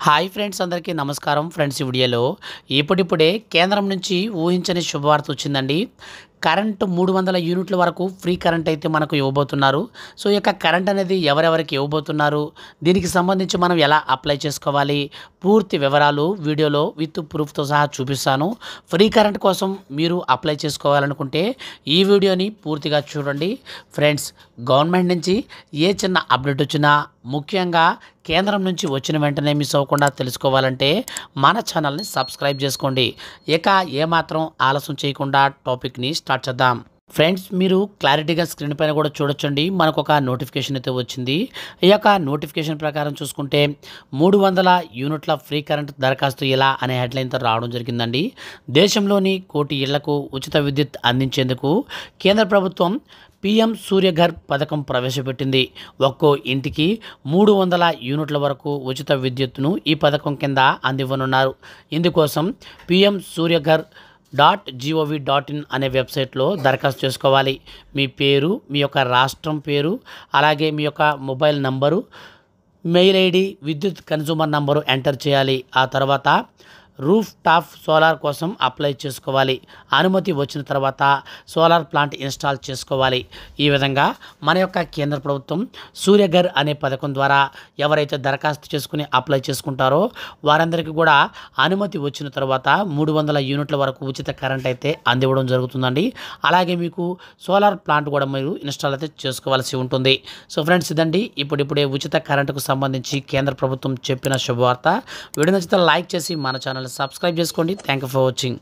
Hi friends, అందరికీ నమస్కారం. Friends, ఈ వీడియోలో ఇప్పుడిప్పుడే కేంద్రం నుంచి ఊహించని శుభవార్త వచ్చిందండి. కరెంటు 300 యూనిట్ల వరకు ఫ్రీ కరెంట్ అయితే మనకు ఇవ్వబోతున్నారు. సో ఈ యొక్క కరెంట్ అనేది ఎవరెవరికి ఇవ్వబోతున్నారు, దీనికి సంబంధించి మనం ఎలా అప్లై చేసుకోవాలి, పూర్తి వివరాలు వీడియోలో విత్ ప్రూఫ్తో సహా చూపిస్తాను. ఫ్రీ కరెంట్ కోసం మీరు అప్లై చేసుకోవాలనుకుంటే ఈ వీడియోని పూర్తిగా చూడండి. ఫ్రెండ్స్, గవర్నమెంట్ నుంచి ఏ చిన్న అప్డేట్ వచ్చినా, ముఖ్యంగా కేంద్రం నుంచి వచ్చిన వెంటనే మిస్ అవ్వకుండా తెలుసుకోవాలంటే మన ఛానల్ని సబ్స్క్రైబ్ చేసుకోండి. ఇక ఏమాత్రం ఆలస్యం చేయకుండా టాపిక్ని స్టార్ట్ చేద్దాం. ఫ్రెండ్స్, మీరు క్లారిటీగా స్క్రీన్ పైన కూడా చూడొచ్చండి. మనకు ఒక నోటిఫికేషన్ అయితే వచ్చింది. ఈ యొక్క నోటిఫికేషన్ ప్రకారం చూసుకుంటే 300 యూనిట్ల ఫ్రీ కరెంట్ దరఖాస్తు ఇలా అనే హెడ్లైన్తో రావడం జరిగిందండి. దేశంలోని 1 కోటి ఇళ్లకు ఉచిత విద్యుత్ అందించేందుకు కేంద్ర ప్రభుత్వం పీఎం సూర్యఘర్ పథకం ప్రవేశపెట్టింది. ఒక్కో ఇంటికి 300 యూనిట్ల వరకు ఉచిత విద్యుత్తును ఈ పథకం కింద అందివ్వనున్నారు. ఇందుకోసం పీఎం సూర్యఘర్ .gov.in అనే వెబ్సైట్లో దరఖాస్తు చేసుకోవాలి. మీ పేరు, మీ యొక్క రాష్ట్రం పేరు, అలాగే మీ యొక్క మొబైల్ నంబరు, మెయిల్ ఐడి, విద్యుత్ కన్జ్యూమర్ నంబరు ఎంటర్ చేయాలి. ఆ తర్వాత రూఫ్ టాప్ సోలార్ కోసం అప్లై చేసుకోవాలి. అనుమతి వచ్చిన తర్వాత సోలార్ ప్లాంట్ ఇన్స్టాల్ చేసుకోవాలి. ఈ విధంగా మన యొక్క కేంద్ర ప్రభుత్వం సూర్యఘర్ అనే పథకం ద్వారా ఎవరైతే దరఖాస్తు చేసుకుని అప్లై చేసుకుంటారో వారందరికీ కూడా అనుమతి వచ్చిన తర్వాత 300 యూనిట్ల వరకు ఉచిత కరెంట్ అయితే అందివ్వడం జరుగుతుందండి. అలాగే మీకు సోలార్ ప్లాంట్ కూడా మీరు ఇన్స్టాల్ అయితే చేసుకోవాల్సి ఉంటుంది. సో ఫ్రెండ్స్, ఇదండి ఇప్పుడిప్పుడే ఉచిత కరెంటుకు సంబంధించి కేంద్ర ప్రభుత్వం చెప్పిన శుభవార్త. వీడియో నచ్చితే లైక్ చేసి మన ఛానల్ సబ్స్క్రైబ్ చేసుకోండి. Thank you for watching.